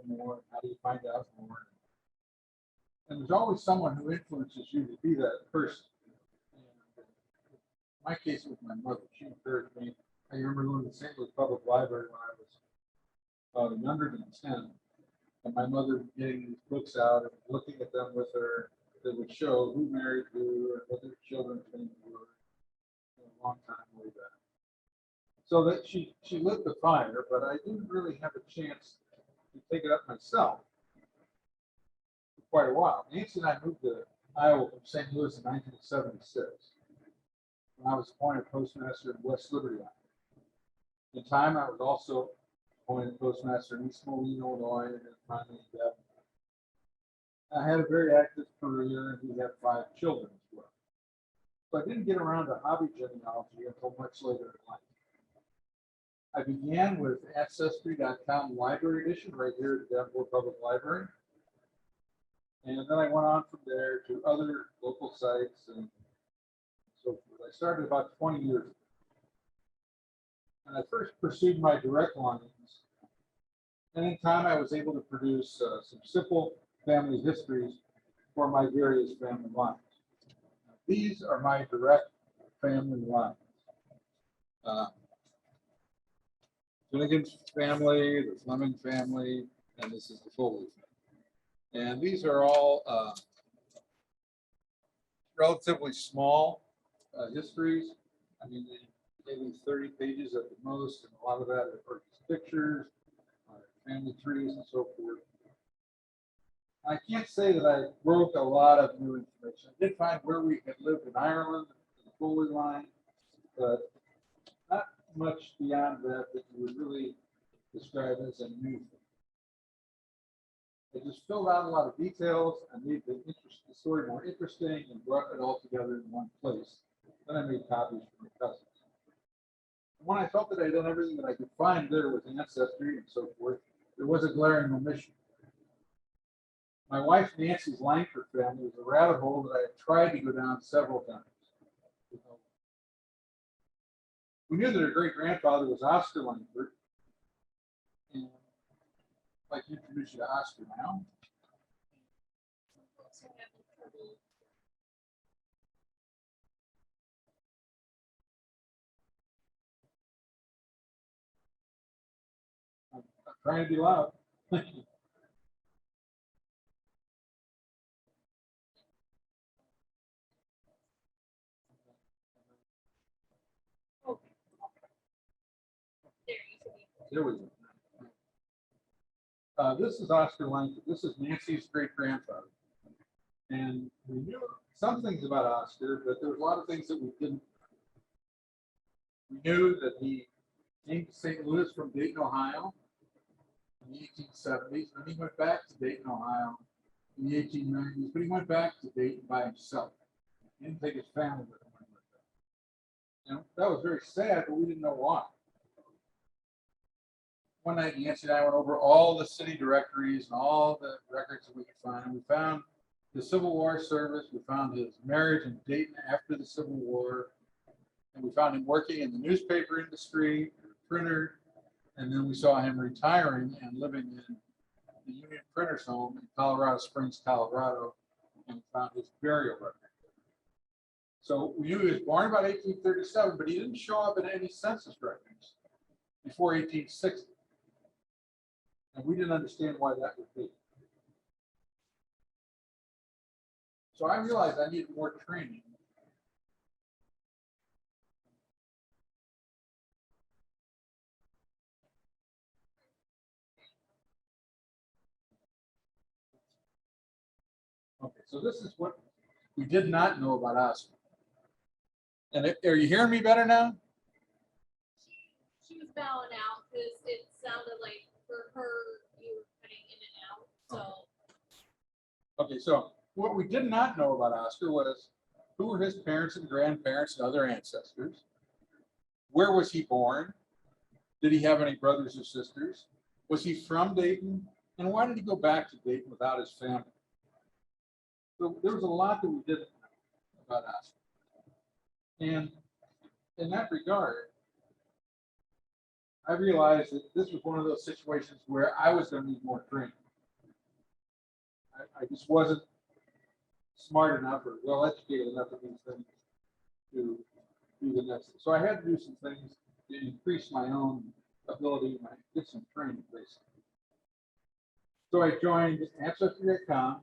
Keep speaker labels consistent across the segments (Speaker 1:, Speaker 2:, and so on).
Speaker 1: more? How do you find out more? And there's always someone who influences you to be that person. And in my case, it was my mother. She encouraged me. I remember going to the St. Louis Public Library when I was younger than 10. And my mother getting these books out and looking at them with her that would show who married who and what their children's names were a long time way back. So that she lit the fire, but I didn't really have a chance to take it up myself for quite a while. Nancy and I moved to Iowa from St. Louis in 1976 when I was appointed postmaster in West Liberty, Iowa. At the time, I was also appointed postmaster in East Moline, Illinois, and then finally in Davenport. I had a very active career, and we had 5 children as well. So I didn't get around to hobby genealogy until much later in life. I began with Ancestry.com Library Edition right here at the Davenport Public Library. And then I went on from there to other local sites and so forth. I started about 20 years ago. And I first pursued my direct lines. And in time, I was able to produce some simple family histories for my various family lines. Now, these are my direct family lines. Finnegan's family, the Fleming family, and this is the Foley family. And these are all relatively small histories. I mean, maybe 30 pages at the most, and a lot of that are just pictures, family trees, and so forth. I can't say that I broke a lot of new information. I did find where we had lived in Ireland, the Foley line, but not much beyond that that you would really describe as a new thing. I just filled out a lot of details and made the story more interesting and brought it all together in one place. Then I made copies for my cousins. When I felt that I'd done everything that I could find there with ancestry and so forth, there was a glaring omission. My wife Nancy's Langford family was a rabbit hole that I had tried to go down several times. We knew that her great-grandfather was Oscar Langford. And I'd like to introduce you to Oscar now. I'm trying to be loud. There we go. This is Oscar Langford. This is Nancy's great-grandfather. And we knew some things about Oscar, but there was a lot of things that we didn't. We knew that he came to St. Louis from Dayton, Ohio in the 1870s. And he went back to Dayton, Ohio in the 1890s, but he went back to Dayton by himself. He didn't take his family with him when he went back. You know, that was very sad, but we didn't know why. One night, Nancy and I went over all the city directories and all the records that we could find. And we found the Civil War service. We found his marriage in Dayton after the Civil War. And we found him working in the newspaper industry, printer. And then we saw him retiring and living in the Union Printers Home in Colorado Springs, Colorado. And we found his burial record. So we knew he was born about 1837, but he didn't show up in any census records before 1860. And we didn't understand why that would be. So I realized I needed more training. Okay, so this is what we did not know about Oscar. And are you hearing me better now?
Speaker 2: She was bowing out because it sounded like for her you were cutting in and out. So
Speaker 1: Okay, so what we did not know about Oscar was who were his parents and grandparents and other ancestors. Where was he born? Did he have any brothers or sisters? Was he from Dayton? And why did he go back to Dayton without his family? So there was a lot that we didn't know about Oscar. And in that regard, I realized that this was one of those situations where I was going to need more training. I just wasn't smart enough or well educated enough of these things to do the next. So I had to do some things to increase my own ability and get some training, basically. So I joined Ancestry.com.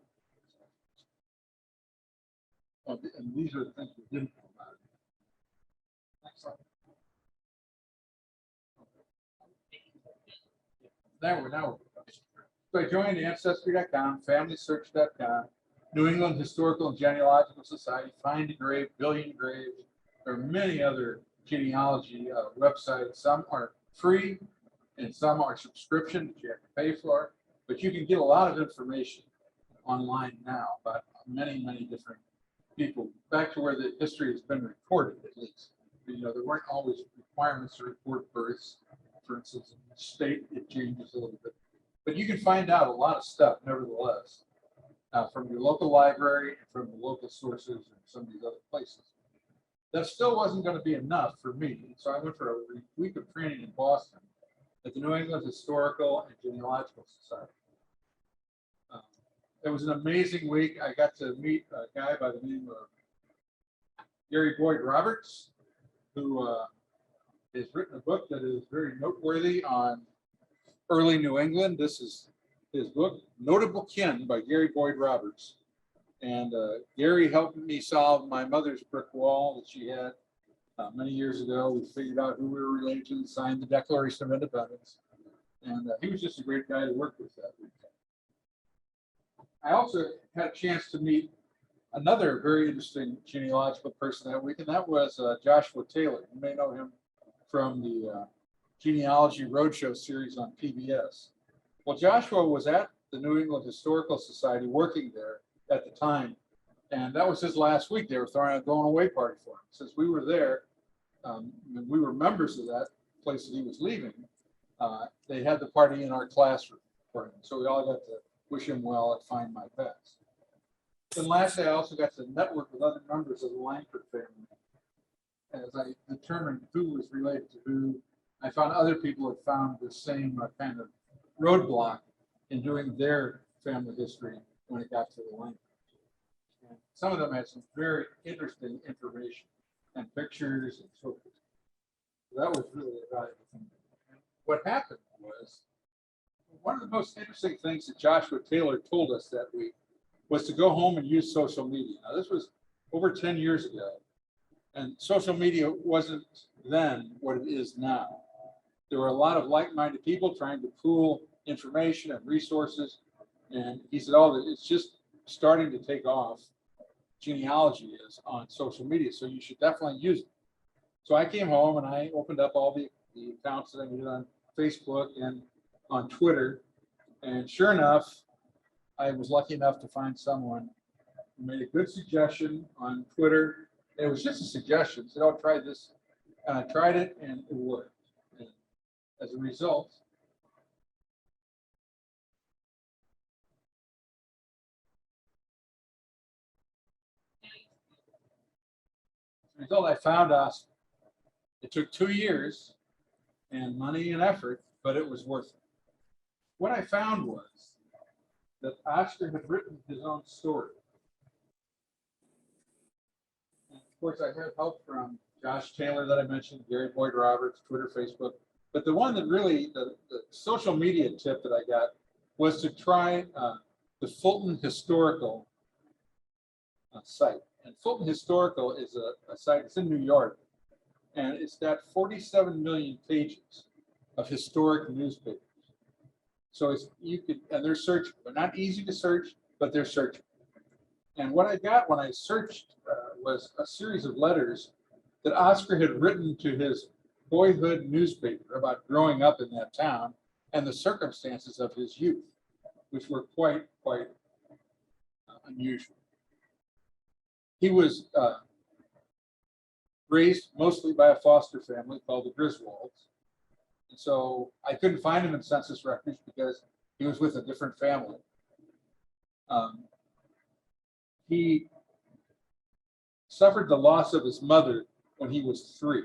Speaker 1: And these are the things we didn't know about it. Next slide. Now so I joined Ancestry.com, FamilySearch.com, New England Historical and Genealogical Society, Find a Grave, Billion Graves. There are many other genealogy websites. Some are free and some are subscription that you have to pay for. But you can get a lot of information online now about many, many different people, back to where the history has been recorded, at least. You know, there weren't always requirements to report births. For instance, in the state, it changes a little bit. But you can find out a lot of stuff, nevertheless, from your local library and from the local sources and some of these other places. That still wasn't going to be enough for me. So I went for a week of training in Boston at the New England Historical and Genealogical Society. It was an amazing week. I got to meet a guy by the name of Gary Boyd Roberts, who has written a book that is very noteworthy on early New England. This is his book, Notable Kin by Gary Boyd Roberts. And Gary helped me solve my mother's brick wall that she had many years ago. We figured out who we were related to and signed the Declaration of Independence. And he was just a great guy to work with that week. I also had a chance to meet another very interesting genealogical person that week, and that was Joshua Taylor. You may know him from the Genealogy Roadshow series on PBS. Well, Joshua was at the New England Historical Society working there at the time, and that was his last week. They were throwing a going away party for him. Since we were there, and we were members of that place that he was leaving, they had the party in our classroom for him. So we all got to wish him well at Find My Pets. And lastly, I also got to network with other members of the Langford family. As I determined who was related to who, I found other people had found the same kind of roadblock in doing their family history when it got to the Langford. And some of them had some very interesting information and pictures and so forth. So that was really a valuable thing. And what happened was, one of the most interesting things that Joshua Taylor told us that week was to go home and use social media. Now, this was over 10 years ago, and social media wasn't then what it is now. There were a lot of like-minded people trying to pool information and resources, and he said, oh, it's just starting to take off. Genealogy is on social media, so you should definitely use it. So I came home and I opened up all the accounts that I needed on Facebook and on Twitter, and sure enough, I was lucky enough to find someone who made a good suggestion on Twitter. It was just a suggestion. Said, "Oh, try this," and I tried it, and it worked. And as a result, I found Oscar. It took 2 years and money and effort, but it was worth it. What I found was that Oscar had written his own story. And of course, I had help from Josh Taylor that I mentioned, Gary Boyd Roberts, Twitter, Facebook. But the one that really, the social media tip that I got was to try the Fulton Historical site. And Fulton Historical is a site, it's in New York, and it's got 47 million pages of historic newspapers. So it's, you could, and they're searchable. They're not easy to search, but they're searchable. And what I got when I searched was a series of letters that Oscar had written to his boyhood newspaper about growing up in that town and the circumstances of his youth, which were quite unusual. He was raised mostly by a foster family called the Griswolds. And so I couldn't find him in census records because he was with a different family. He suffered the loss of his mother when he was 3.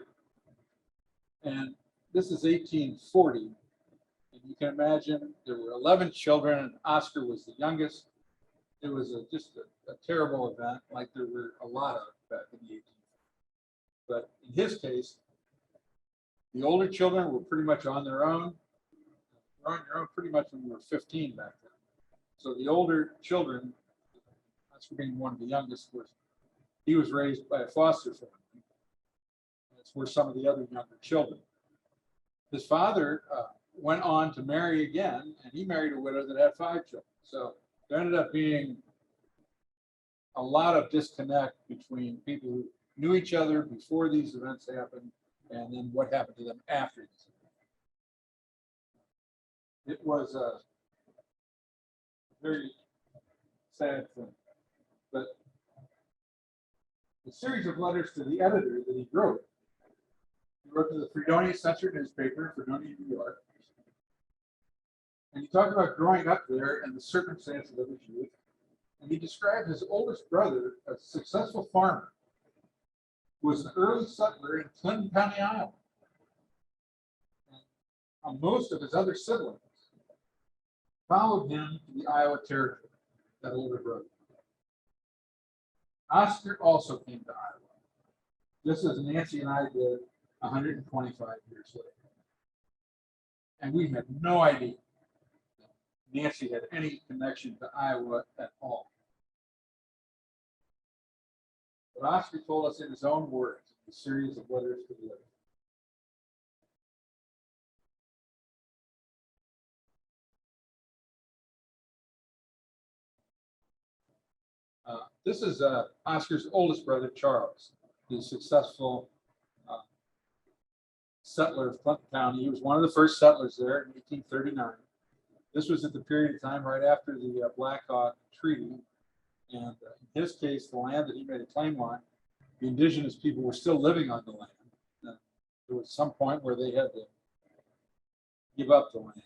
Speaker 1: And this is 1840. And you can imagine there were 11 children, and Oscar was the youngest. It was just a terrible event, like there were a lot of back in the 1840s. But in his case, the older children were pretty much on their own. You're on your own pretty much when you were 15 back then. So the older children, Oscar being one of the youngest, he was raised by a foster family. That's where some of the other younger children. His father went on to marry again, and he married a widow that had 5 children. So there ended up being a lot of disconnect between people who knew each other before these events happened and then what happened to them after these events. It was a very sad thing. But a series of letters to the editor that he wrote to the Fredonia Censor newspaper, Fredonia, New York. And he talked about growing up there and the circumstances of his youth. And he described his oldest brother, a successful farmer, who was an early settler in Clinton County, Iowa. And most of his other siblings followed him to the Iowa Territory, that older brother. Oscar also came to Iowa, just as Nancy and I did 125 years later. And we had no idea that Nancy had any connection to Iowa at all. But Oscar told us in his own words, in a series of letters to the editor. This is Oscar's oldest brother, Charles, the successful settler of Clinton County. He was one of the first settlers there in 1839. This was at the period of time right after the Black Hawk Treaty. And in his case, the land that he made a claim on, the indigenous people were still living on the land. There was some point where they had to give up the land.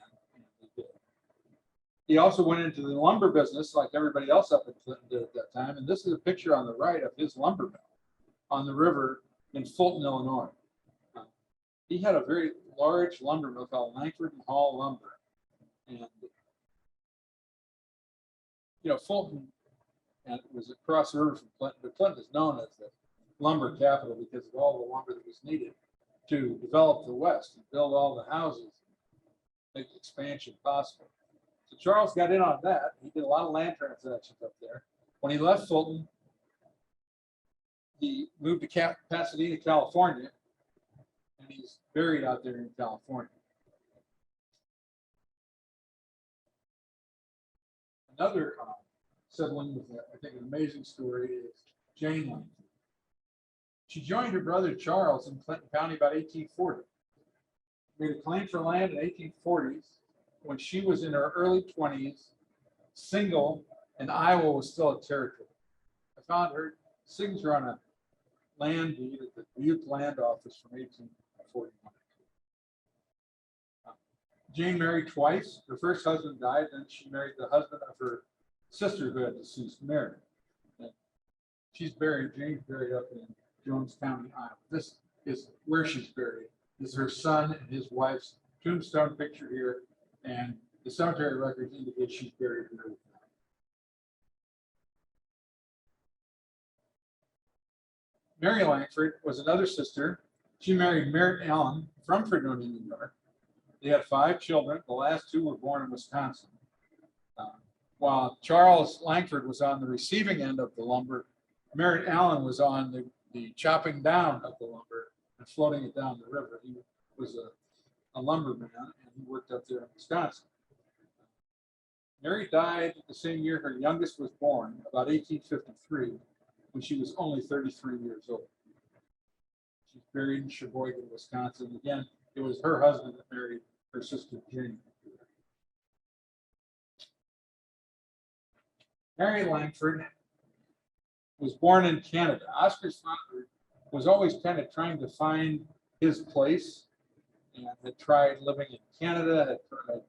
Speaker 1: He also went into the lumber business like everybody else up in Clinton did at that time. And this is a picture on the right of his lumber mill on the river in Fulton, Illinois. He had a very large lumber mill called Langford and Hall Lumber. And, you know, Fulton and it was across the river from Clinton, but Clinton is known as the lumber capital because of all the lumber that was needed to develop the West and build all the houses, make expansion possible. So Charles got in on that. He did a lot of land transactions up there. When he left Fulton, he moved to Pasadena, California, and he's buried out there in California. Another sibling with, I think, an amazing story is Jane Langford. She joined her brother Charles in Clinton County about 1840. Made a claim for land in the 1840s when she was in her early 20s, single, and Iowa was still a territory. I found her signature on a land deed at the Butte Land Office from 1841. Jane married twice. Her first husband died, then she married the husband of her sister who had deceased married. And she's buried, Jane's buried up in Jones County, Iowa. This is where she's buried. This is her son and his wife's tombstone picture here, and the cemetery records indicate she's buried there with them. Mary Langford was another sister. She married Merritt Allen from Fredonia, New York. They had 5 children. The last 2 were born in Wisconsin. While Charles Langford was on the receiving end of the lumber, Merritt Allen was on the chopping down of the lumber and floating it down the river. He was a lumberman, and he worked up there in Wisconsin. Mary died the same year her youngest was born, about 1853, when she was only 33 years old. She's buried in Sheboygan, Wisconsin. Again, it was her husband that married her sister Jane. Mary Langford was born in Canada. Oscar's father was always kind of trying to find his place and had tried living in Canada, had tried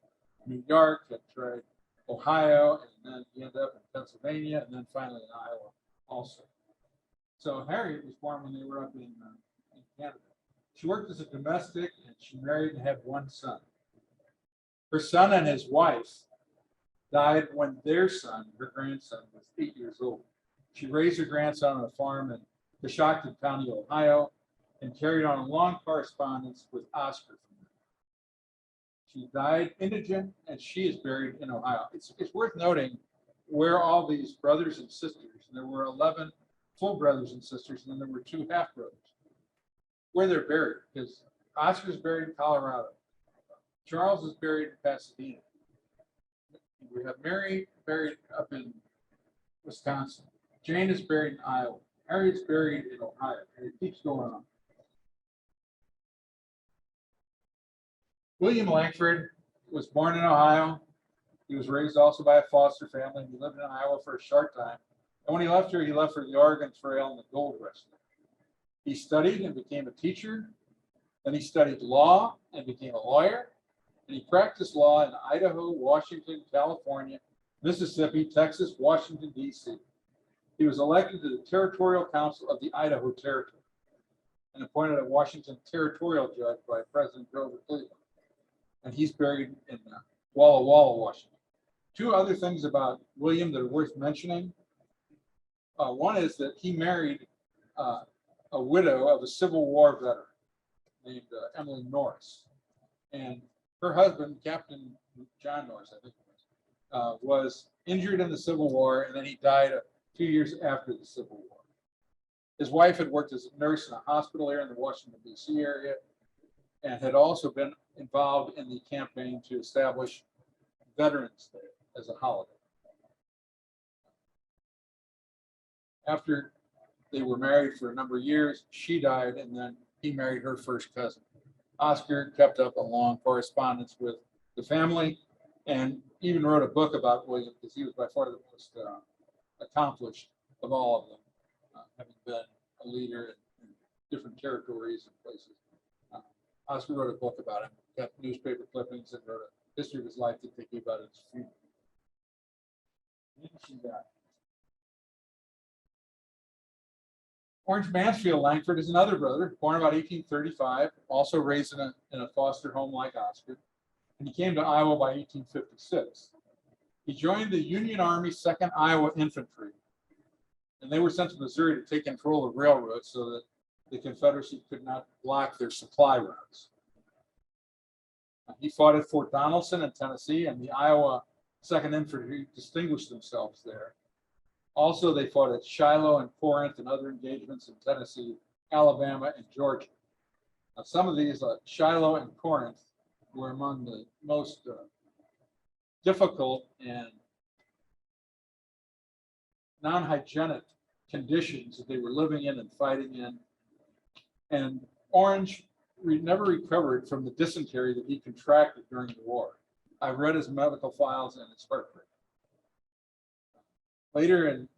Speaker 1: New York, had tried Ohio, and then he ended up in Pennsylvania, and then finally in Iowa also. So Harriet was born when they were up in Canada. She worked as a domestic, and she married and had one son. Her son and his wife died when their son, her grandson, was 8 years old. She raised her grandson on a farm in Coshocton County, Ohio, and carried on a long correspondence with Oscar. She died indigent, and she is buried in Ohio. It's worth noting where all these brothers and sisters, and there were 11 full brothers and sisters, and then there were 2 half brothers, where they're buried, because Oscar's buried in Colorado. Charles is buried in Pasadena. We have Mary buried up in Wisconsin. Jane is buried in Iowa. Harriet's buried in Ohio. And it keeps going on. William Langford was born in Ohio. He was raised also by a foster family. He lived in Iowa for a short time. And when he left here, he left for the Oregon Trail and the gold rush. He studied and became a teacher. Then he studied law and became a lawyer. And he practiced law in Idaho, Washington, California, Mississippi, Texas, Washington, D.C. He was elected to the Territorial Council of the Idaho Territory and appointed a Washington territorial judge by President Grover Cleveland. And he's buried in Walla Walla, Washington. 2 other things about William that are worth mentioning. One is that he married a widow of a Civil War veteran named Emily Norris. And her husband, Captain John Norris, I think it was injured in the Civil War, and then he died a few years after the Civil War. His wife had worked as a nurse in a hospital here in the Washington, D.C. area, and had also been involved in the campaign to establish Veterans Day as a holiday. After they were married for a number of years, she died, and then he married her first cousin. Oscar kept up a long correspondence with the family and even wrote a book about William, because he was by far the most accomplished of all of them, having been a leader in different territories and places. Oscar wrote a book about him, got newspaper clippings, and wrote a history of his life that they gave out at his funeral. Orange Mansfield Langford is another brother, born about 1835, also raised in a foster home like Oscar, and he came to Iowa by 1856. He joined the Union Army 2nd Iowa Infantry, and they were sent to Missouri to take control of railroads so that the Confederacy could not block their supply routes. He fought at Fort Donelson in Tennessee, and the Iowa 2nd Infantry distinguished themselves there. Also, they fought at Shiloh and Corinth and other engagements in Tennessee, Alabama, and Georgia. Now, some of these, Shiloh and Corinth, were among the most difficult and non-hygienic conditions that they were living in and fighting in. And Orange never recovered from the dysentery that he contracted during the war. I read his medical files, and it's heartbreaking. Later in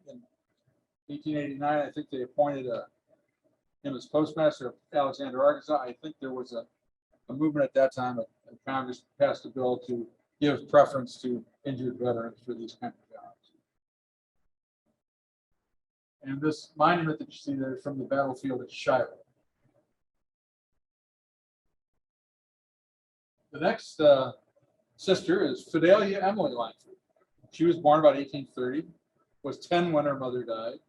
Speaker 1: 1889, I think they appointed him as postmaster of Alexander, Arkansas. I think there was a movement at that time, and Congress passed a bill to give preference to injured veterans for these kind of jobs. And this monument that you see there is from the battlefield at Shiloh. The next sister is Fidelia Emily Langford. She was born about 1830, was 10 when her mother died.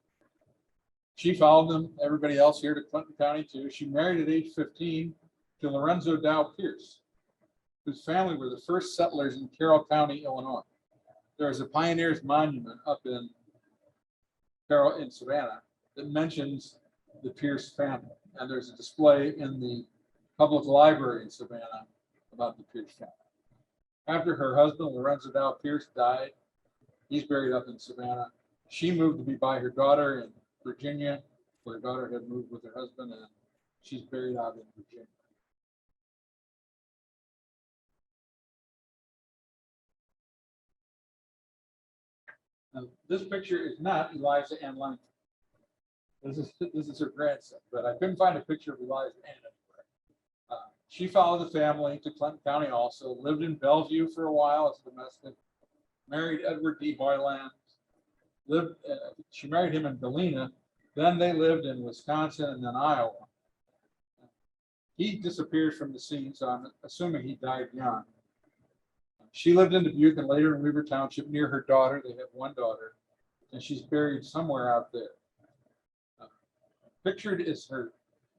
Speaker 1: She followed them, everybody else here, to Clinton County too. She married at age 15 to Lorenzo Dow Pierce, whose family were the first settlers in Carroll County, Illinois. There is a Pioneers Monument up in Savannah that mentions the Pierce family. And there's a display in the public library in Savannah about the Pierce family. After her husband, Lorenzo Dow Pierce, died, he's buried up in Savannah. She moved to be by her daughter in Virginia, where her daughter had moved with her husband, and she's buried out in Virginia. Now, this picture is not Eliza Ann Langford. This is her grandson, but I couldn't find a picture of Eliza Ann anywhere. She followed the family to Clinton County also, lived in Bellevue for a while as a domestic, married Edward D. Hoyland, she married him in Galena, then they lived in Wisconsin and then Iowa. he disappears from the scene, so I'm assuming he died young. She lived in Dubuque and later in Weaver Township near her daughter. They have one daughter, and she's buried somewhere out there. Pictured is her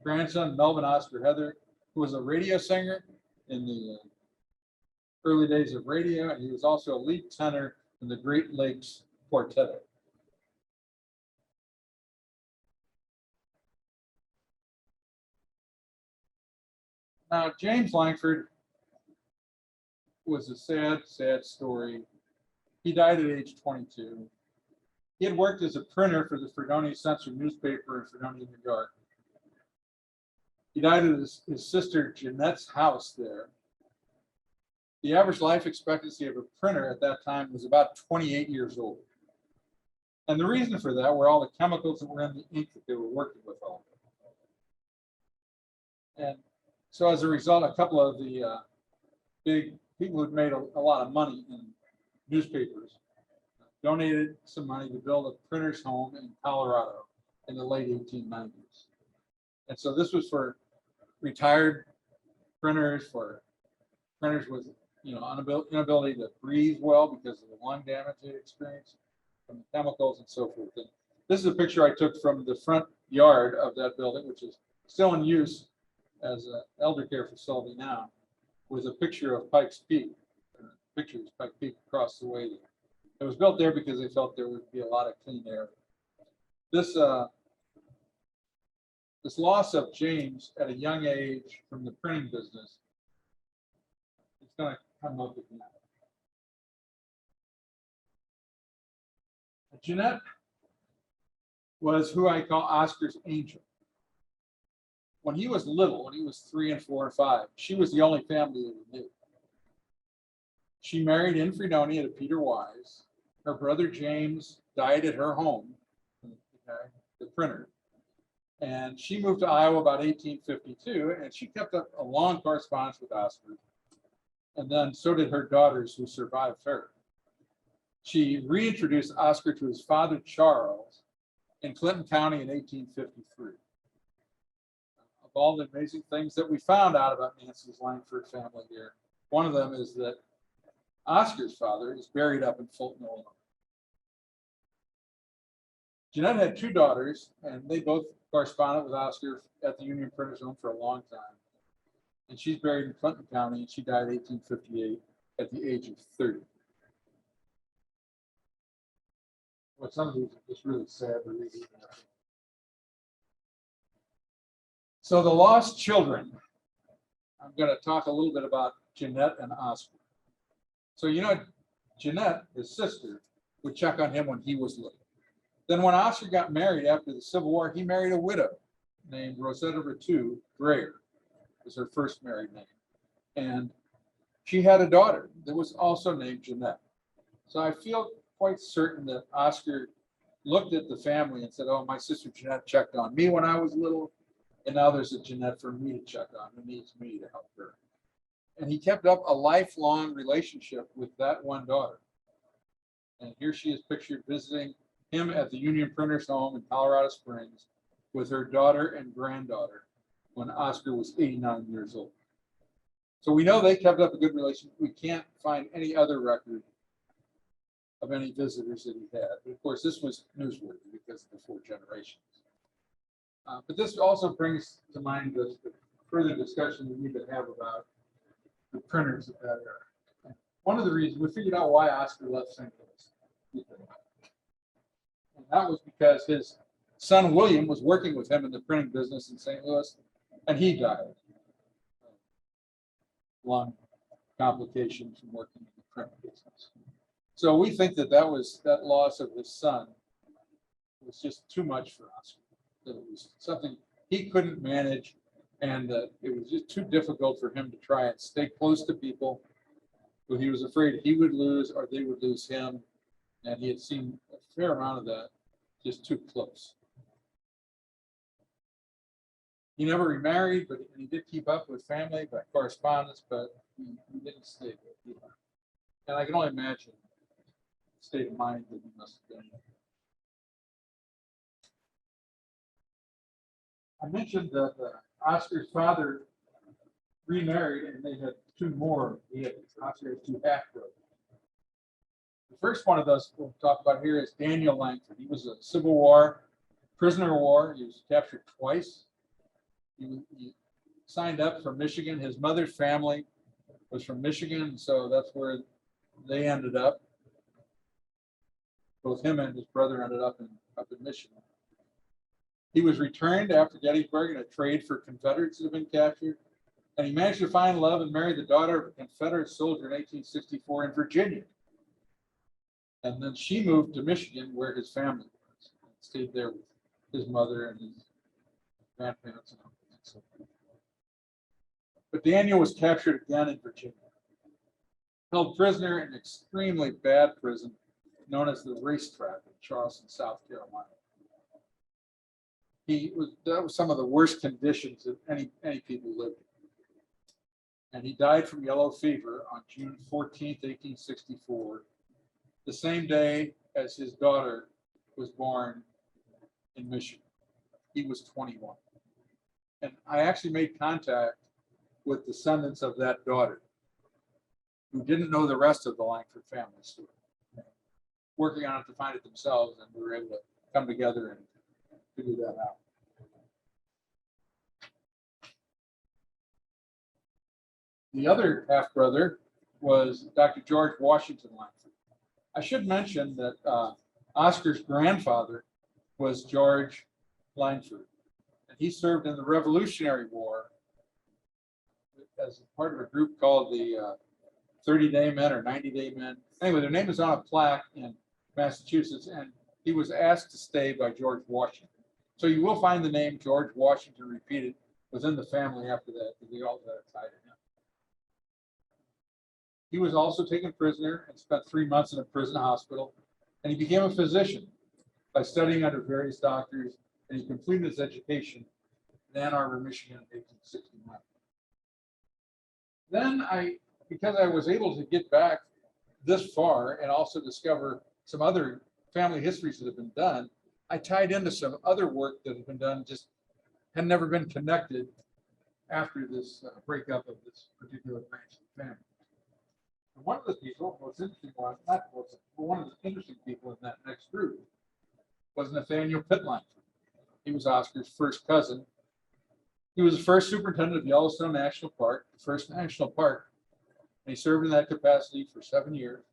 Speaker 1: grandson, Melvin Oscar Heather, who was a radio singer in the early days of radio, and he was also a lead tenor in the Great Lakes Quartet. Now, James Langford was a sad, sad story. He died at age 22. He had worked as a printer for the Fredonia Censor newspaper in Fredonia, New York. He died at his sister Jeanette's house there. The average life expectancy of a printer at that time was about 28 years old. And the reason for that were all the chemicals that were in the ink that they were working with all. And so as a result, a couple of the big people who'd made a lot of money in newspapers donated some money to build a printer's home in Colorado in the late 1890s. And so this was for retired printers, for printers with inability to breathe well because of the lung damage they experienced from the chemicals and so forth. And this is a picture I took from the front yard of that building, which is still in use as an elder care facility now, with a picture of Pikes Peak. Picture is Pikes Peak across the way there. It was built there because they felt there would be a lot of clean air. This loss of James at a young age from the printing business, it's going to come up again. Jeanette was who I call Oscar's angel. When he was little, when he was 3 and 4 and 5, she was the only family that he knew. She married in Fredonia to Peter Wise. Her brother James died at her home, the printer. And she moved to Iowa about 1852, and she kept up a long correspondence with Oscar. And then so did her daughters who survived her. She reintroduced Oscar to his father, Charles, in Clinton County in 1853. Of all the amazing things that we found out about Nancy's Langford family here, one of them is that Oscar's father is buried up in Fulton, Illinois. Jeanette had 2 daughters, and they both corresponded with Oscar at the Union Printers Home for a long time. And she's buried in Clinton County, and she died in 1858 at the age of 30. Well, some of these are just really sad to read. So the lost children. I'm going to talk a little bit about Jeanette and Oscar. So, Jeanette, his sister, would check on him when he was little. Then when Oscar got married after the Civil War, he married a widow named Rosetta Ratu Grayer, was her first married name. And she had a daughter that was also named Jeanette. So I feel quite certain that Oscar looked at the family and said, oh, my sister Jeanette checked on me when I was little, and now there's a Jeanette for me to check on who needs me to help her. And he kept up a lifelong relationship with that one daughter. And here she is pictured visiting him at the Union Printers Home in Colorado Springs with her daughter and granddaughter when Oscar was 89 years old. So we know they kept up a good relationship. We can't find any other record of any visitors that he had. But of course, this was newsworthy because of the 4 generations. But this also brings to mind the further discussion we need to have about the printers of that era. One of the reasons we figured out why Oscar left St. Louis. And that was because his son William was working with him in the printing business in St. Louis, and he died. Lung complications from working in the print business. So we think that that loss of his son was just too much for Oscar. That it was something he couldn't manage, and that it was just too difficult for him to try and stay close to people who he was afraid he would lose or they would lose him. And he had seen a fair amount of that, just too close. He never remarried, but he did keep up with family by correspondence, but he didn't stay with people. And I can only imagine the state of mind that he must have been in. I mentioned that Oscar's father remarried, and they had two more. He had two half-brothers. The first one of those we'll talk about here is Daniel Langford. He was a Civil War prisoner of war. He was captured twice. He signed up for Michigan. His mother's family was from Michigan, so that's where they ended up. Both him and his brother ended up in Michigan. He was returned after Gettysburg in a trade for Confederates that had been captured, and he managed to find love and marry the daughter of a Confederate soldier in 1864 in Virginia. And then she moved to Michigan, where his family was, and stayed there with his mother and his grandparents and so forth. But Daniel was captured again in Virginia, held prisoner in an extremely bad prison known as the Racetrack in Charleston, South Carolina. That was some of the worst conditions that any people lived in. And he died from yellow fever on June 14th, 1864, the same day as his daughter was born in Michigan. He was 21. And I actually made contact with descendants of that daughter who didn't know the rest of the Langford family story, working on it to find it themselves, and we were able to come together and figure that out. The other half-brother was Dr. George Washington Langford. I should mention that Oscar's grandfather was George Langford, and he served in the Revolutionary War as part of a group called the 30-Day Men or 90-Day Men. Anyway, their name is on a plaque in Massachusetts, and he was asked to stay by George Washington. So you will find the name George Washington repeated within the family after that, because they all got tied to him. He was also taken prisoner and spent 3 months in a prison hospital, and he became a physician by studying under various doctors, and he completed his education in Ann Arbor, Michigan in 1869. Then because I was able to get back this far and also discover some other family histories that have been done, I tied into some other work that had been done, just had never been connected after this breakup of this particular branch of the family. And one of the people, one of the interesting people in that next group was Nathaniel Pitt Langford. He was Oscar's first cousin. He was the first superintendent of Yellowstone National Park, the first national park, and he served in that capacity for 7 years.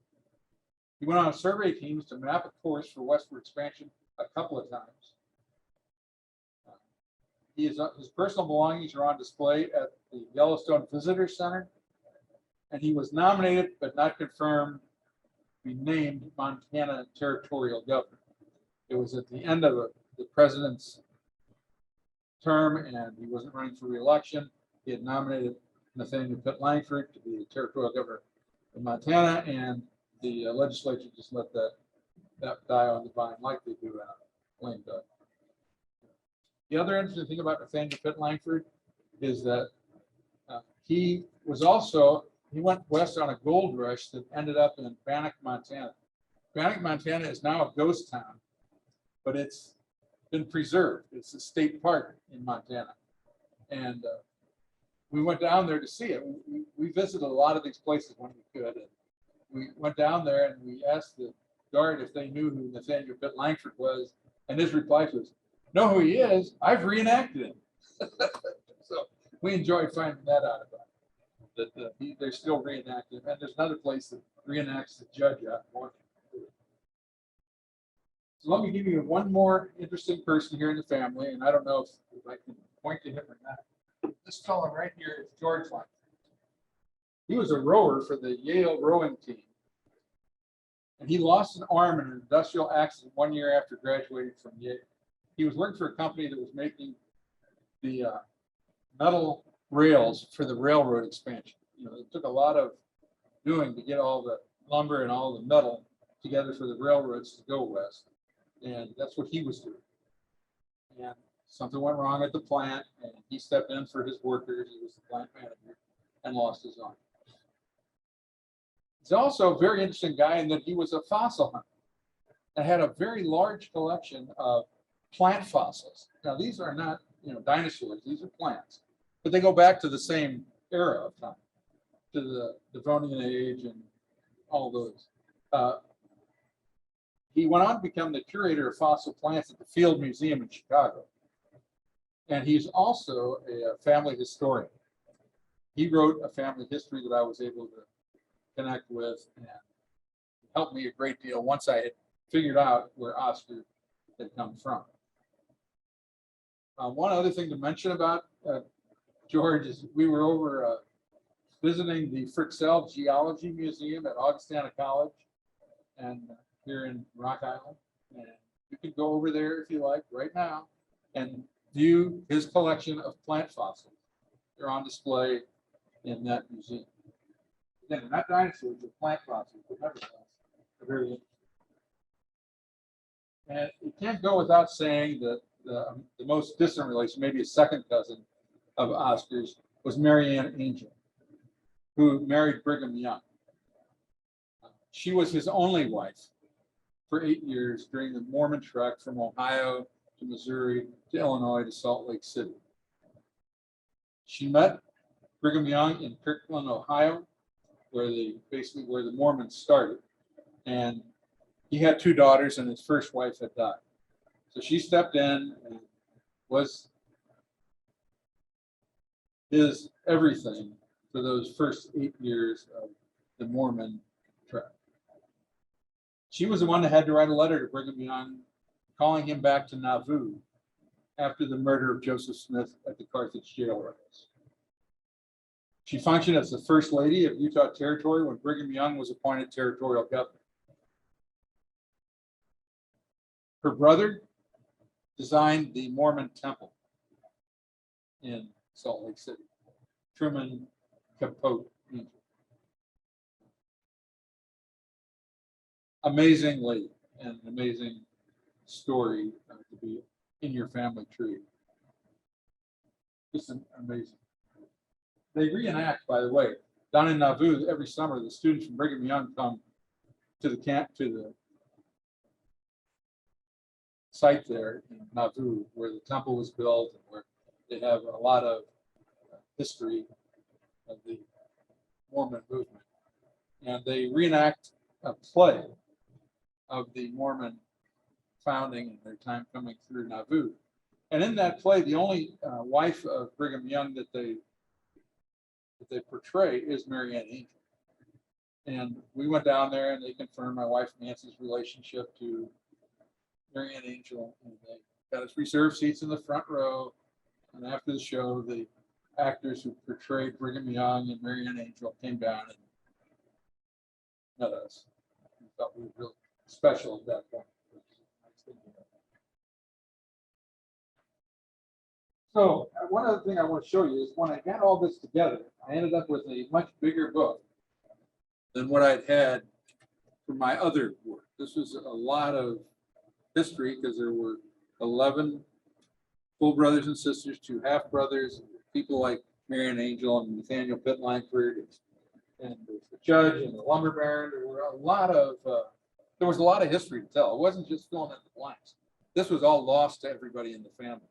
Speaker 1: He went on survey teams to map a course for westward expansion a couple of times. His personal belongings are on display at the Yellowstone Visitor Center, and he was nominated but not confirmed to be named Montana Territorial Governor. It was at the end of the president's term, and he wasn't running for re-election. He had nominated Nathaniel Pitt Langford to be the territorial governor of Montana, and the legislature just let that die on the vine like they do in lame duck. The other interesting thing about Nathaniel Pitt Langford is that he went west on a gold rush that ended up in Bannock, Montana. Bannock, Montana is now a ghost town, but it's been preserved. It's a state park in Montana. And we went down there to see it. We visited a lot of these places when we could. And we went down there and we asked the guard if they knew who Nathaniel Pitt Langford was. And his reply was, "Know who he is? I've reenacted him." So we enjoyed finding that out about him, that they're still reenacting. And there's another place that reenacts the judge out in Washington. So let me give you one more interesting person here in the family, and I don't know if I can point to him or not. This fellow right here is George Langford. He was a rower for the Yale rowing team, and he lost an arm in an industrial accident 1 year after graduating from Yale. He was working for a company that was making the metal rails for the railroad expansion. It took a lot of doing to get all the lumber and all the metal together for the railroads to go west. And that's what he was doing. And something went wrong at the plant, and he stepped in for his workers. He was the plant manager and lost his arm. He's also a very interesting guy in that he was a fossil hunter and had a very large collection of plant fossils. Now, these are not dinosaurs. These are plants, but they go back to the same era of time, to the Devonian age and all those. He went on to become the curator of fossil plants at the Field Museum in Chicago. And he's also a family historian. He wrote a family history that I was able to connect with and helped me a great deal once I had figured out where Oscar had come from. One other thing to mention about George is we were over visiting the Fritzel Geology Museum at Augustana College and here in Rock Island. And you can go over there if you like right now and view his collection of plant fossils. They're on display in that museum. Again, they're not dinosaurs, they're plant fossils, but nevertheless, they're very interesting. And it can't go without saying that the most distant relation, maybe a second cousin of Oscar's, was Mary Ann Angel, who married Brigham Young. She was his only wife for 8 years during the Mormon trek from Ohio to Missouri to Illinois to Salt Lake City. She met Brigham Young in Kirkland, Ohio, where the Mormons started. And he had 2 daughters and his first wife had died. So she stepped in and was his everything for those first 8 years of the Mormon trek. She was the one that had to write a letter to Brigham Young calling him back to Nauvoo after the murder of Joseph Smith at the Carthage jail riots. She functioned as the First Lady of Utah Territory when Brigham Young was appointed territorial governor. Her brother designed the Mormon temple in Salt Lake City, Truman Capote Angel. Amazing lady and an amazing story to be in your family tree. Just amazing. They reenact, by the way, down in Nauvoo every summer. The students from Brigham Young come to the site there in Nauvoo where the temple was built and where they have a lot of history of the Mormon movement. And they reenact a play of the Mormon founding and their time coming through Nauvoo. And in that play, the only wife of Brigham Young that they portray is Mary Ann Angel. And we went down there and they confirmed my wife Nancy's relationship to Mary Ann Angel. And they got us reserved seats in the front row. And after the show, the actors who portrayed Brigham Young and Mary Ann Angel came down and met us. We thought we were really special at that point. So one other thing I want to show you is when I got all this together, I ended up with a much bigger book than what I'd had for my other work. This was a lot of history because there were 11 full brothers and sisters, 2 half brothers, people like Mary Ann Angel and Nathaniel Pitt Langford, and the judge and the lumber baron. There were a lot of there was a lot of history to tell. It wasn't just filling in the blanks. This was all lost to everybody in the family.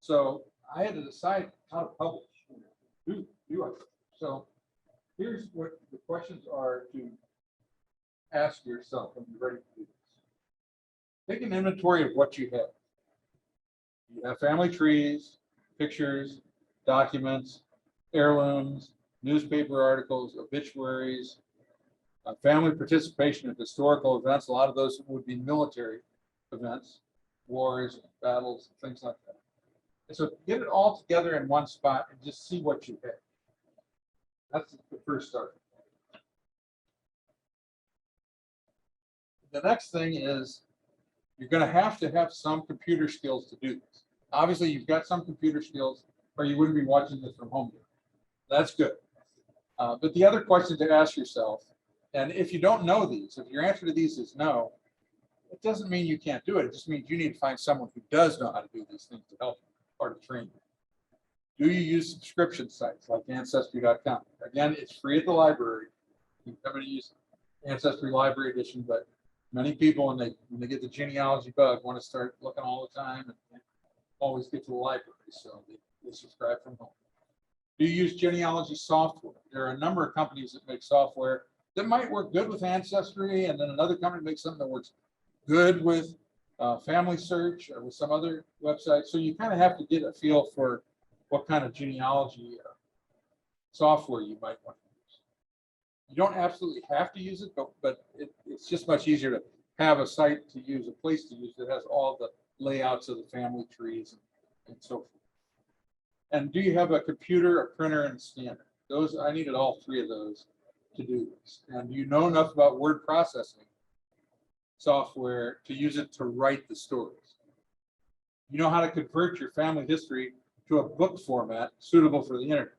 Speaker 1: So I had to decide how to publish. So here's what the questions are to ask yourself when you're ready to do this. Take an inventory of what you have. You have family trees, pictures, documents, heirlooms, newspaper articles, obituaries, family participation in historical events. A lot of those would be military events, wars, battles, things like that. And so get it all together in one spot and just see what you have. That's the first start. The next thing is you're going to have some computer skills to do this. Obviously, you've got some computer skills or you wouldn't be watching this from home. That's good. But the other question to ask yourself, and if you don't know these, if your answer to these is no, it doesn't mean you can't do it. It just means you need to find someone who does know how to do these things to help you or to train you. Do you use subscription sites like Ancestry.com? Again, it's free at the library. You can come and use Ancestry Library Edition, but many people, when they get the genealogy bug, want to start looking all the time and always get to the library, so they subscribe from home. Do you use genealogy software? There are a number of companies that make software that might work good with Ancestry, and then another company makes something that works good with Family Search or with some other website. So you kind of have to get a feel for what kind of genealogy software you might want to use. You don't absolutely have to use it, but it's just much easier to have a site to use, a place to use that has all the layouts of the family trees and so forth. And do you have a computer, a printer, and a scanner? Those, I needed all three of those to do this. And you know enough about word processing software to use it to write the stories. You know how to convert your family history to a book format suitable for the internet.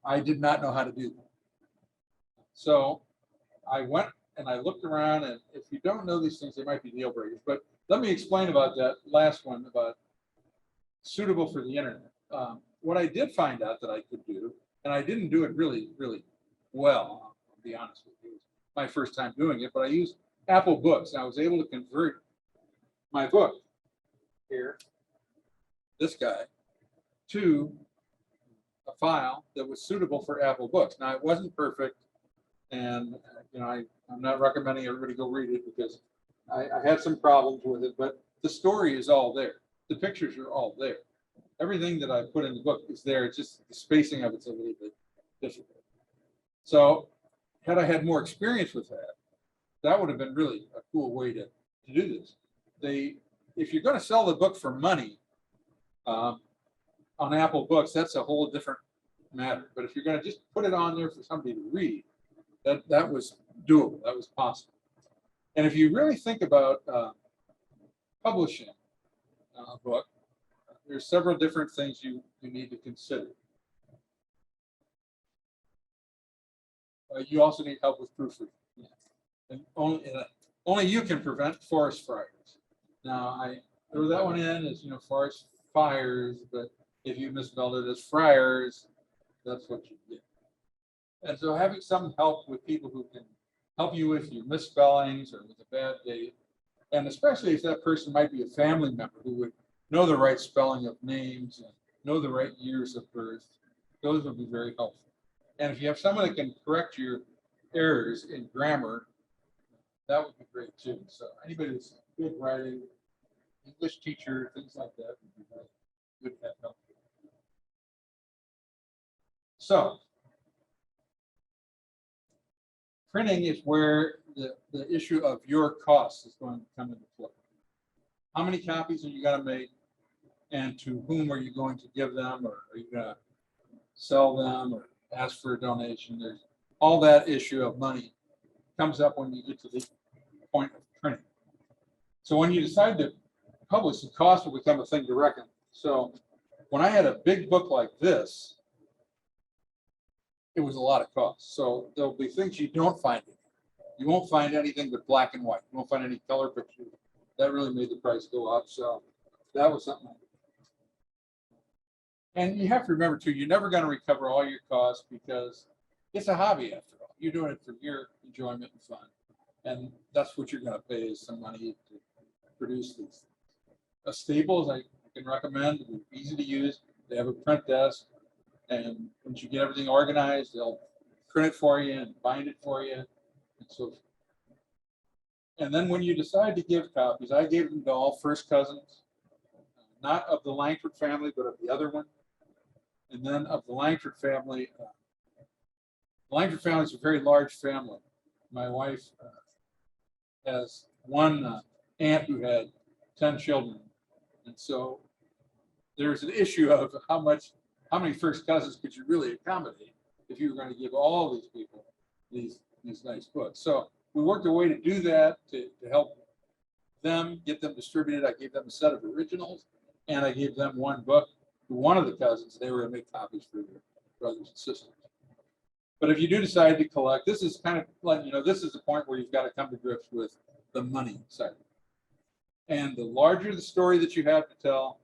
Speaker 1: I did not know how to do that. So I went and I looked around, and if you don't know these things, they might be deal breakers. But let me explain about that last one about suitable for the internet. What I did find out that I could do, and I didn't do it really, really well, I'll be honest with you. It was my first time doing it, but I used Apple Books, and I was able to convert my book here, this guy, to a file that was suitable for Apple Books. Now, it wasn't perfect, and I'm not recommending everybody go read it because I had some problems with it, but the story is all there. The pictures are all there. Everything that I put in the book is there. It's just the spacing of it's a little bit difficult. So had I had more experience with that, that would have been really a cool way to do this. If you're going to sell the book for money on Apple Books, that's a whole different matter. But if you're going to just put it on there for somebody to read, that was doable. That was possible. And if you really think about publishing a book, there's several different things you need to consider. You also need help with proofreading. And only you can prevent forest fires. Now, I throw that one in as, forest fires, but if you misspelled it as friars, that's what you get. And so having some help with people who can help you with your misspellings or with a bad date, and especially if that person might be a family member who would know the right spelling of names and know the right years of birth, those would be very helpful. And if you have someone that can correct your errors in grammar, that would be great too. So anybody that's good writing, English teacher, things like that would be very good to have help. So printing is where the issue of your costs is going to come into play. How many copies are you going to make, and to whom are you going to give them, or are you going to sell them or ask for a donation? There's all that issue of money comes up when you get to the point of printing. So when you decide to publish, the cost will become a thing to reckon. So when I had a big book like this, it was a lot of cost. So there'll be things you don't find in here. You won't find anything but black and white. You won't find any color pictures. That really made the price go up. So that was something. And you have to remember too, you're never going to recover all your costs because it's a hobby after all. You're doing it for your enjoyment and fun. And that's what you're going to pay is some money to produce these. Staples I can recommend. They're easy to use. They have a print desk. And once you get everything organized, they'll print it for you and bind it for you. And so forth. And then when you decide to give copies, I gave them to all first cousins, not of the Langford family, but of the other one. And then of the Langford family, the Langford family is a very large family. My wife has one aunt who had 10 children. And so there's an issue of how many first cousins could you really accommodate if you were going to give all these people these nice books. So we worked a way to do that to help them get them distributed. I gave them a set of originals, and I gave them one book to one of the cousins. They were going to make copies for their brothers and sisters. But if you do decide to collect, this is kind of like, this is the point where you've got to come to grips with the money side. And the larger the story that you have to tell,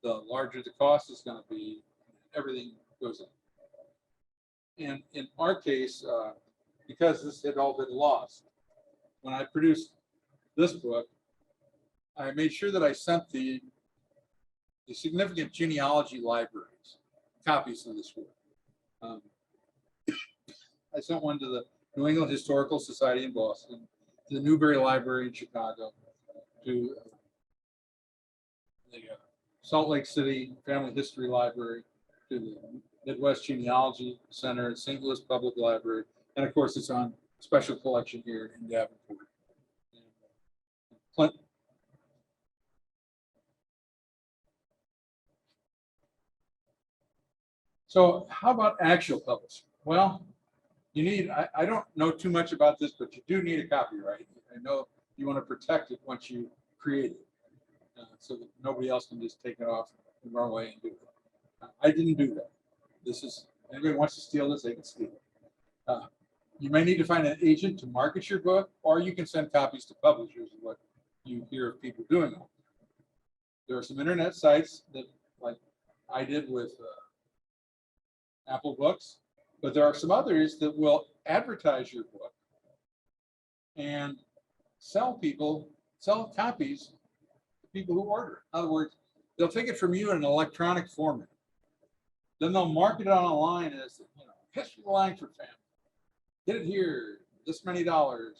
Speaker 1: the larger the cost is going to be. Everything goes up. And in our case, because this had all been lost, when I produced this book, I made sure that I sent the significant genealogy libraries
Speaker 3: copies of this work. I sent one to the New England Historical Society in Boston, to the Newberry Library in Chicago, to the Salt Lake City Family History Library, to the Midwest Genealogy Center at St. Louis Public Library, and of course it's on special collection here in Davenport. Clint. So how about actual publishing? Well, you need, I don't know too much about this, but you do need a copyright. I know you want to protect it once you create it, so that nobody else can just take it off and run away and do it. I didn't do that. This is, anybody wants to steal this, they can steal it. You may need to find an agent to market your book, or you can send copies to publishers, is what you hear of people doing. There are some internet sites that, like I did with Apple Books, but there are some others that will advertise your book and sell copies to people who order. In other words, they'll take it from you in an electronic format. Then they'll market it online as, history of the Langford family. Get it here, this many dollars,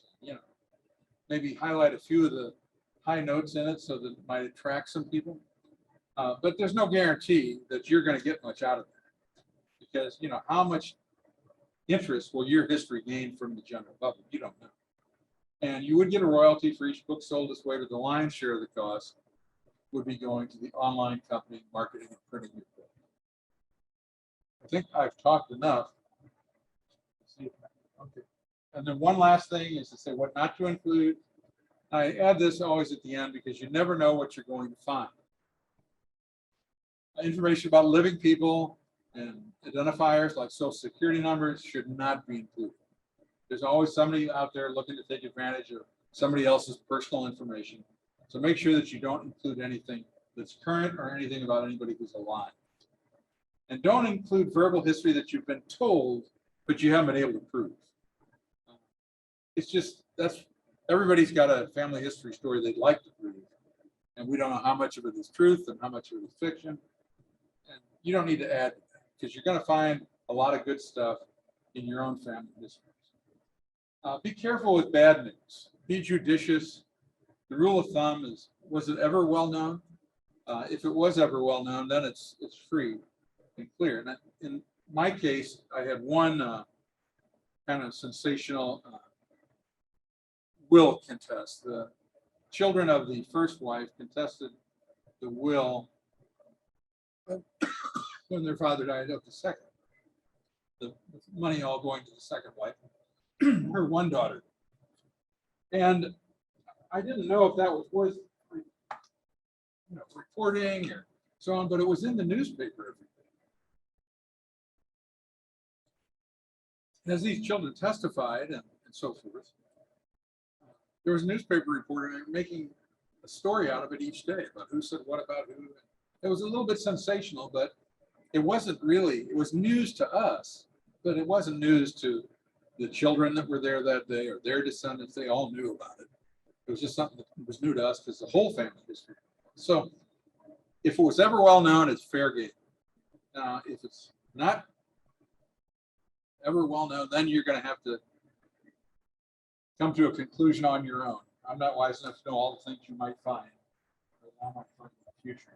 Speaker 3: maybe highlight a few of the high notes in it so that it might attract some people. But there's no guarantee that you're going to get much out of it. Because, how much interest will your history gain from the general public? You don't know. And you would get a royalty for each book sold this way, but the lion's share of the cost would be going to the online company marketing and printing your book. I think I've talked enough. Okay. And then one last thing is to say what not to include. I add this always at the end because you never know what you're going to find. Information about living people and identifiers like social security numbers should not be included. There's always somebody out there looking to take advantage of somebody else's personal information. So make sure that you don't include anything that's current or anything about anybody who's alive. And don't include verbal history that you've been told, but you haven't been able to prove. It's just, everybody's got a family history story they'd like to prove. And we don't know how much of it is truth and how much of it is fiction. And you don't need to add to that because you're going to find a lot of good stuff in your own family histories. Be careful with bad news. Be judicious. The rule of thumb is, was it ever well known? If it was ever well known, then it's free and clear. And in my case, I had one kind of sensational will contest. The children of the first wife contested the will when their father died of the second. The money all going to the second wife, her one daughter. And I didn't know if that was worth reporting or so on, but it was in the newspaper every day. As these children testified and so forth, there was a newspaper reporter making a story out of it each day about who said what about who. It was a little bit sensational, but it wasn't really, it was news to us, but it wasn't news to the children that were there that day or their descendants. They all knew about it. It was just something that was new to us because the whole family history. So if it was ever well known, it's fair game. If it's not ever well known, then you're going to have to come to a conclusion on your own. I'm not wise enough to know all the things you might find, but I might find in the future.